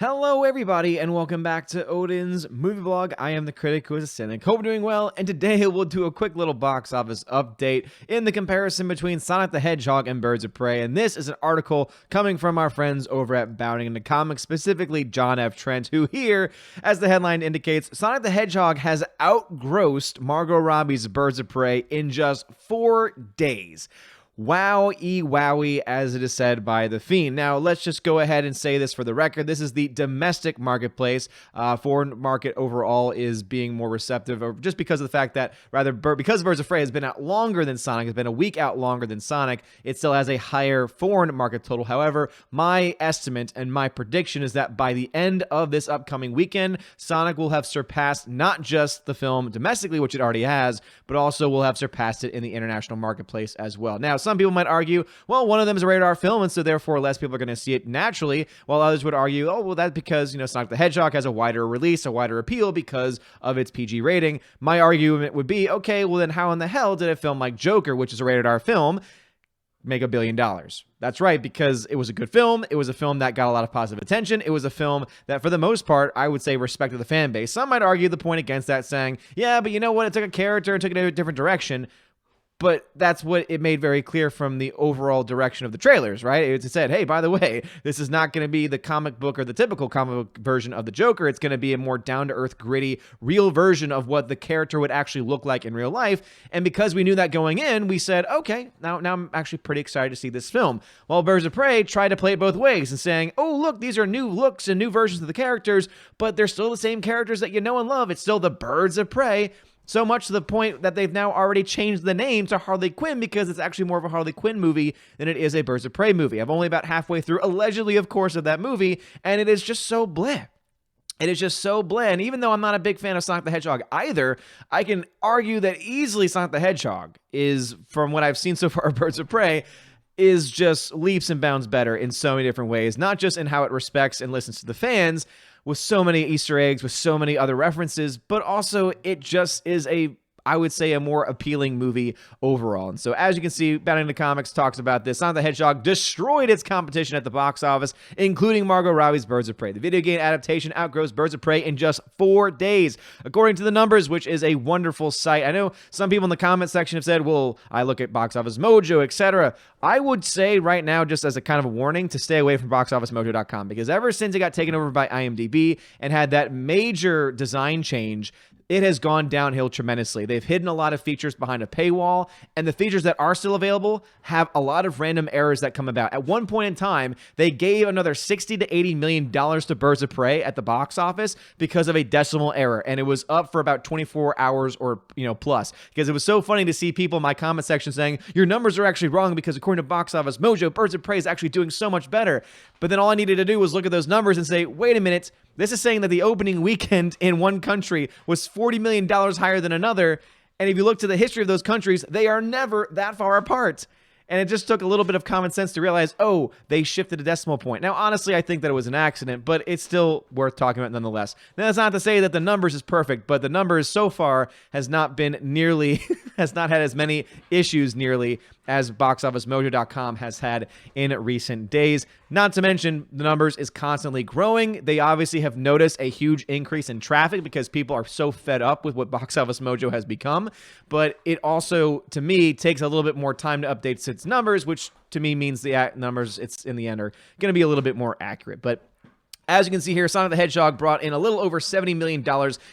Hello everybody and welcome back to Odin's movie blog. I am the critic who is a cynic. Hope you're doing well, and today we'll do a quick little box office update in the comparison between Sonic the Hedgehog and Birds of Prey. And this is an article coming from our friends over at Bounding into Comics, specifically John F. Trent, who here, as the headline indicates, Sonic the Hedgehog has outgrossed Margot Robbie's Birds of Prey in just 4 days. Wowie, as it is said by The Fiend. Now, let's just go ahead and say this for the record. This is the domestic marketplace. Foreign market overall is being more receptive, or just because of the fact that, because Birds of Prey has been out longer than Sonic, has been a week out longer than Sonic, it still has a higher foreign market total. However, my estimate and my prediction is that by the end of this upcoming weekend, Sonic will have surpassed not just the film domestically, which it already has, but also will have surpassed it in the international marketplace as well. Now, some people might argue, well, one of them is a rated R film, and so therefore less people are going to see it naturally, while others would argue, oh, well, that's because, Sonic the Hedgehog has a wider release, a wider appeal because of its PG rating. My argument would be, okay, well, then how in the hell did a film like Joker, which is a rated R film, make $1 billion? That's right, because it was a good film. It was a film that got a lot of positive attention. It was a film that, for the most part, I would say respected the fan base. Some might argue the point against that, saying, yeah, but you know what? It took a character and took it in a different direction. But that's what it made very clear from the overall direction of the trailers, right? It said, hey, by the way, this is not going to be the comic book or the typical comic book version of the Joker. It's going to be a more down-to-earth, gritty, real version of what the character would actually look like in real life. And because we knew that going in, we said, okay, now I'm actually pretty excited to see this film. While Birds of Prey tried to play it both ways and saying, oh, look, these are new looks and new versions of the characters, but they're still the same characters that you know and love. It's still the Birds of Prey. So much to the point that they've now already changed the name to Harley Quinn, because it's actually more of a Harley Quinn movie than it is a Birds of Prey movie. I'm only about halfway through, allegedly, of course, of that movie, and it is just so bleh. It is just so bland. Even though I'm not a big fan of Sonic the Hedgehog either, I can argue that easily Sonic the Hedgehog is, from what I've seen so far of Birds of Prey, is just leaps and bounds better in so many different ways, not just in how it respects and listens to the fans, with so many Easter eggs, with so many other references, but also it just is I would say, a more appealing movie overall. And so, as you can see, Bounding into Comics talks about this. Sonic the Hedgehog destroyed its competition at the box office, including Margot Robbie's Birds of Prey. The video game adaptation outgrows Birds of Prey in just 4 days, according to the numbers, which is a wonderful sight. I know some people in the comment section have said, well, I look at Box Office Mojo, etc. I would say right now, just as a kind of a warning, to stay away from boxofficemojo.com, because ever since it got taken over by IMDb and had that major design change, it has gone downhill tremendously. They've hidden a lot of features behind a paywall, and the features that are still available have a lot of random errors that come about. At one point in time, they gave another $60 to $80 million to Birds of Prey at the box office because of a decimal error, and it was up for about 24 hours or plus, because it was so funny to see people in my comment section saying, your numbers are actually wrong because according to Box Office Mojo, Birds of Prey is actually doing so much better. But then all I needed to do was look at those numbers and say, wait a minute, this is saying that the opening weekend in one country was $40 million higher than another. And if you look to the history of those countries, they are never that far apart. And it just took a little bit of common sense to realize, oh, they shifted a decimal point. Now, honestly, I think that it was an accident, but it's still worth talking about nonetheless. Now, that's not to say that the numbers is perfect, but the numbers so far has not been nearly, has not had as many issues nearly as boxofficemojo.com has had in recent days. Not to mention, the numbers is constantly growing. They obviously have noticed a huge increase in traffic because people are so fed up with what Box Office Mojo has become. But it also, to me, takes a little bit more time to update its numbers, which to me means the numbers, it's in the end, are going to be a little bit more accurate. But as you can see here, Sonic the Hedgehog brought in a little over $70 million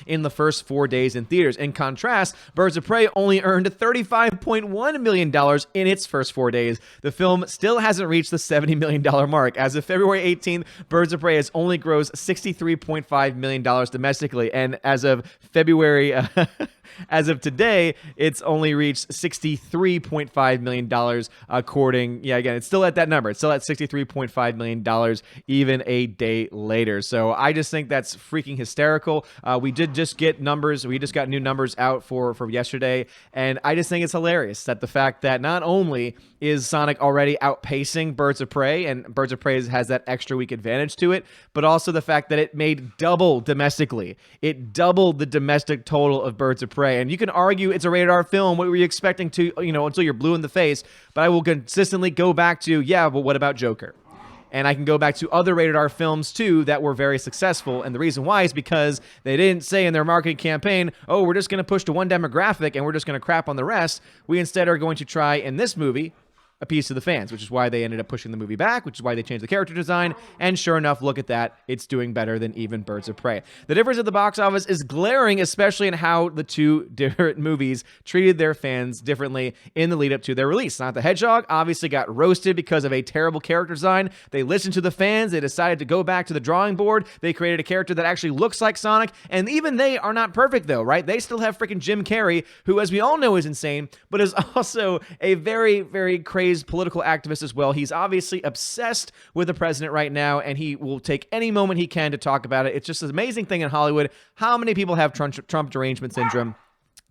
in the first 4 days in theaters. In contrast, Birds of Prey only earned $35.1 million in its first 4 days. The film still hasn't reached the $70 million mark. As of February 18th, Birds of Prey has only grossed $63.5 million domestically. And as of February... as of today, it's only reached $63.5 million, again, it's still at that number. It's still at $63.5 million, even a day later. So I just think that's freaking hysterical. We did just get numbers. We just got new numbers out for yesterday, and I just think it's hilarious that the fact that not only is Sonic already outpacing Birds of Prey, and Birds of Prey has that extra week advantage to it, but also the fact that it made double domestically. It doubled the domestic total of Birds of Prey. And you can argue it's a rated R film. What were you expecting to, until you're blue in the face? But I will consistently go back to, yeah, but what about Joker? And I can go back to other rated R films too that were very successful. And the reason why is because they didn't say in their marketing campaign, oh, we're just going to push to one demographic and we're just going to crap on the rest. We instead are going to try in this movie appease to the fans, which is why they ended up pushing the movie back, which is why they changed the character design, and sure enough, look at that, it's doing better than even Birds of Prey. The difference at the box office is glaring, especially in how the two different movies treated their fans differently in the lead up to their release. Sonic the Hedgehog obviously got roasted because of a terrible character design. They listened to the fans, they decided to go back to the drawing board, they created a character that actually looks like Sonic, and even they are not perfect though, right? They still have freaking Jim Carrey, who as we all know is insane, but is also a very, very crazy political activist as well. He's obviously obsessed with the president right now, and he will take any moment he can to talk about it. It's just an amazing thing in Hollywood how many people have Trump derangement syndrome,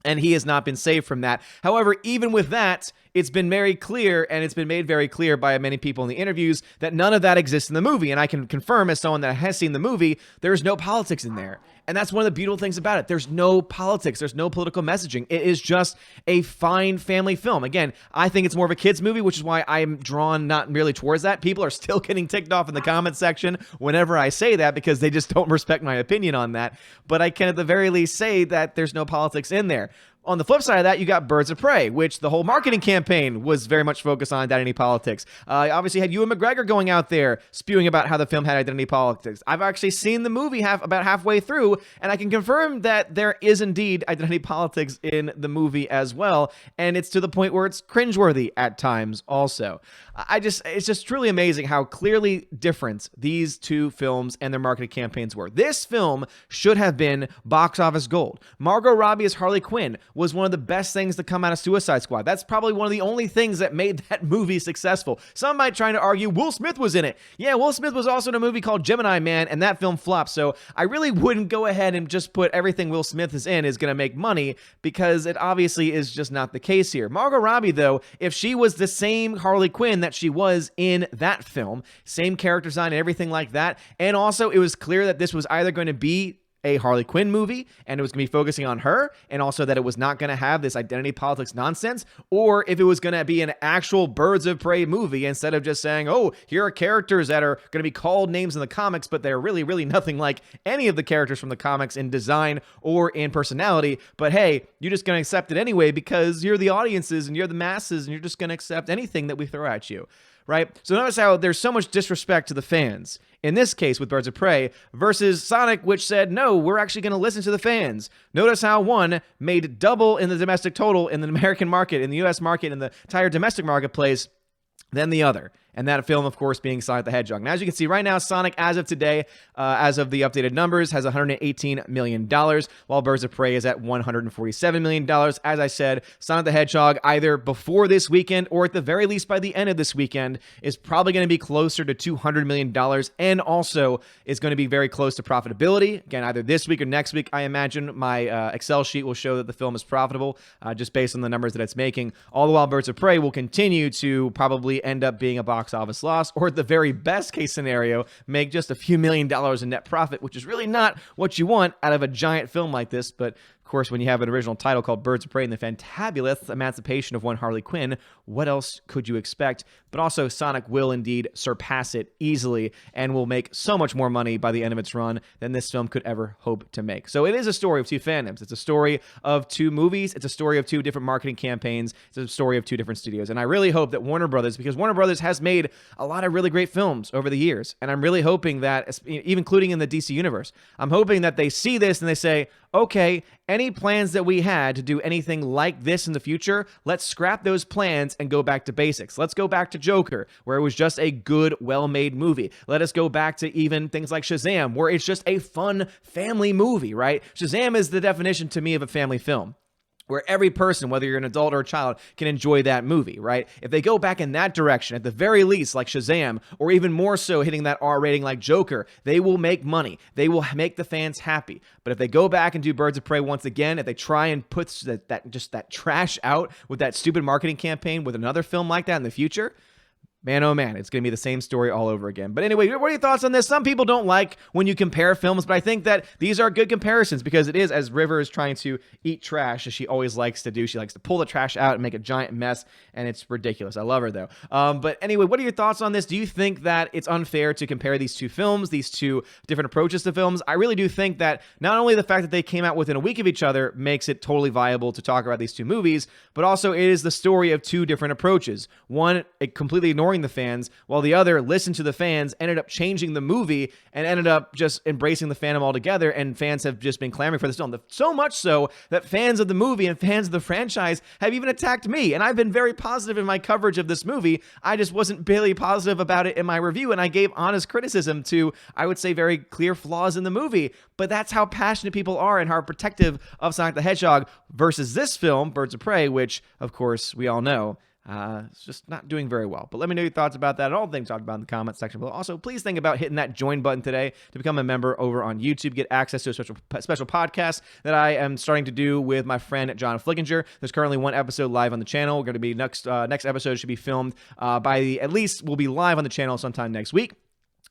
and he has not been saved from that. However, even with that, it's been very clear, and it's been made very clear by many people in the interviews, that none of that exists in the movie. And I can confirm, as someone that has seen the movie, there's no politics in there. And that's one of the beautiful things about it. There's no politics. There's no political messaging. It is just a fine family film. Again, I think it's more of a kid's movie, which is why I'm drawn not merely towards that. People are still getting ticked off in the comments section whenever I say that because they just don't respect my opinion on that. But I can at the very least say that there's no politics in there. On the flip side of that, you got Birds of Prey, which the whole marketing campaign was very much focused on identity politics. Obviously had Ewan McGregor going out there spewing about how the film had identity politics. I've actually seen the movie about halfway through, and I can confirm that there is indeed identity politics in the movie as well, and it's to the point where it's cringeworthy at times also. It's just truly amazing how clearly different these two films and their marketing campaigns were. This film should have been box office gold. Margot Robbie as Harley Quinn was one of the best things to come out of Suicide Squad. That's probably one of the only things that made that movie successful. Some might try to argue Will Smith was in it. Yeah, Will Smith was also in a movie called Gemini Man, and that film flopped. So I really wouldn't go ahead and just put everything Will Smith is in is going to make money, because it obviously is just not the case here. Margot Robbie, though, if she was the same Harley Quinn that she was in that film, same character design and everything like that, and also it was clear that this was either going to be a Harley Quinn movie, and it was going to be focusing on her, and also that it was not going to have this identity politics nonsense, or if it was going to be an actual Birds of Prey movie, instead of just saying, oh, here are characters that are going to be called names in the comics, but they're really, really nothing like any of the characters from the comics in design or in personality, but hey, you're just going to accept it anyway because you're the audiences and you're the masses, and you're just going to accept anything that we throw at you. Right? So notice how there's so much disrespect to the fans in this case with Birds of Prey versus Sonic, which said, no, we're actually going to listen to the fans. Notice how one made double in the domestic total in the American market, in the US market, in the entire domestic marketplace than the other. And that film, of course, being Sonic the Hedgehog. Now, as you can see right now, Sonic, as of today, as of the updated numbers, has $118 million, while Birds of Prey is at $147 million. As I said, Sonic the Hedgehog, either before this weekend or at the very least by the end of this weekend, is probably going to be closer to $200 million, and also is going to be very close to profitability. Again, either this week or next week, I imagine. My Excel sheet will show that the film is profitable, just based on the numbers that it's making. All the while, Birds of Prey will continue to probably end up being a box office loss, or at the very best case scenario, make just a few $1 million in net profit, which is really not what you want out of a giant film like this. But of course, when you have an original title called Birds of Prey and the Fantabulous Emancipation of One Harley Quinn, what else could you expect? But also, Sonic will indeed surpass it easily and will make so much more money by the end of its run than this film could ever hope to make. So it is a story of two fandoms. It's a story of two movies. It's a story of two different marketing campaigns. It's a story of two different studios. And I really hope that Warner Brothers, because Warner Brothers has made a lot of really great films over the years, and I'm really hoping that, even including in the DC universe, I'm hoping that they see this and they say, okay, any plans that we had to do anything like this in the future, let's scrap those plans and go back to basics. Let's go back to Joker, where it was just a good, well-made movie. Let us go back to even things like Shazam, where it's just a fun family movie, right? Shazam is the definition to me of a family film, where every person, whether you're an adult or a child, can enjoy that movie, right? If they go back in that direction, at the very least, like Shazam, or even more so hitting that R rating like Joker, they will make money. They will make the fans happy. But if they go back and do Birds of Prey once again, if they try and put that trash out with that stupid marketing campaign with another film like that in the future, man, oh man, it's going to be the same story all over again. But anyway, what are your thoughts on this? Some people don't like when you compare films, but I think that these are good comparisons because it is, as River is trying to eat trash, as she always likes to do. She likes to pull the trash out and make a giant mess, and it's ridiculous. I love her, though. But anyway, what are your thoughts on this? Do you think that it's unfair to compare these two films, these two different approaches to films? I really do think that not only the fact that they came out within a week of each other makes it totally viable to talk about these two movies, but also it is the story of two different approaches. One, it completely ignoring the fans, while the other listened to the fans, ended up changing the movie, and ended up just embracing the fandom altogether, and fans have just been clamoring for this film. So much so that fans of the movie and fans of the franchise have even attacked me, and I've been very positive in my coverage of this movie. I just wasn't barely positive about it in my review, and I gave honest criticism to, I would say, very clear flaws in the movie, but that's how passionate people are and how protective of Sonic the Hedgehog versus this film, Birds of Prey, which, of course, we all know it's just not doing very well. But let me know your thoughts about that and all the things talked about in the comments section below. Also, please think about hitting that join button today to become a member over on YouTube. Get access to a special podcast that I am starting to do with my friend John Flickinger. There's currently one episode live on the channel. We're going to be next episode should be filmed at least we'll be live on the channel sometime next week.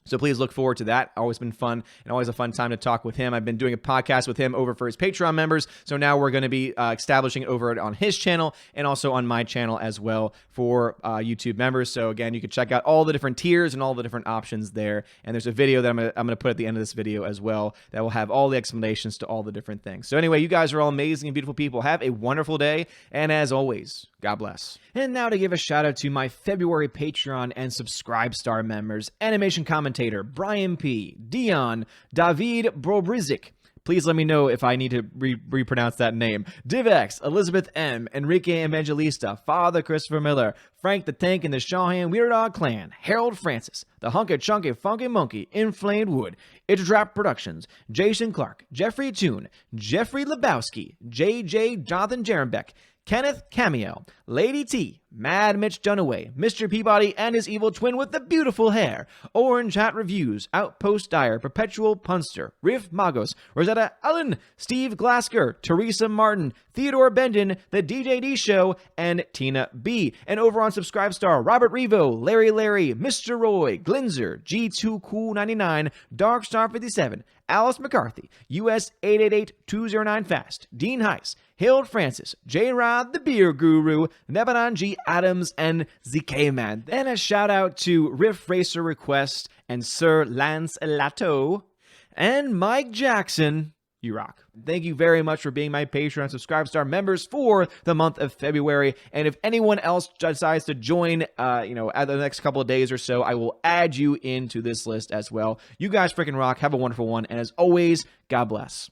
So please look forward to that. Always been fun and always a fun time to talk with him. I've been doing a podcast with him over for his Patreon members. So now we're going to be establishing it over on his channel and also on my channel as well for YouTube members. So again, you can check out all the different tiers and all the different options there. And there's a video that I'm going to put at the end of this video as well that will have all the explanations to all the different things. So anyway, you guys are all amazing and beautiful people. Have a wonderful day. And as always, God bless. And now to give a shout out to my February Patreon and Subscribe Star members, Animation Commentator, Brian P., Dion, David Brobrizik. Please let me know if I need to repronounce that name. DivX, Elizabeth M., Enrique Evangelista, Father Christopher Miller, Frank the Tank and the Shawhan Weird Dog Clan, Harold Francis, The Hunky Chunky Funky Monkey, Inflamed Wood, It's a Trap Productions, Jason Clark, Jeffrey Toon, Jeffrey Lebowski, JJ Jonathan Jerembeck, Kenneth Cameo, Lady T, Mad Mitch Dunaway, Mr. Peabody and his evil twin with the beautiful hair, Orange Hat Reviews, Outpost Dyer, Perpetual Punster, Riff Magos, Rosetta Allen, Steve Glasker, Teresa Martin, Theodore Bendon, The DJD Show, and Tina B. And over on Subscribestar, Robert Revo, Larry, Mr. Roy, Glinzer, G2 Cool 99, Darkstar 57, Alice McCarthy, US 888-209 Fast, Dean Heiss, Harold Francis, J-Rod the Beer Guru, Nebanon G. Adams, and ZK Man. Then a shout out to Riff Racer Request and Sir Lance Elato and Mike Jackson. You rock. Thank you very much for being my Patreon Subscribe-Star members for the month of February. And if anyone else decides to join, at the next couple of days or so, I will add you into this list as well. You guys freaking rock. Have a wonderful one. And as always, God bless.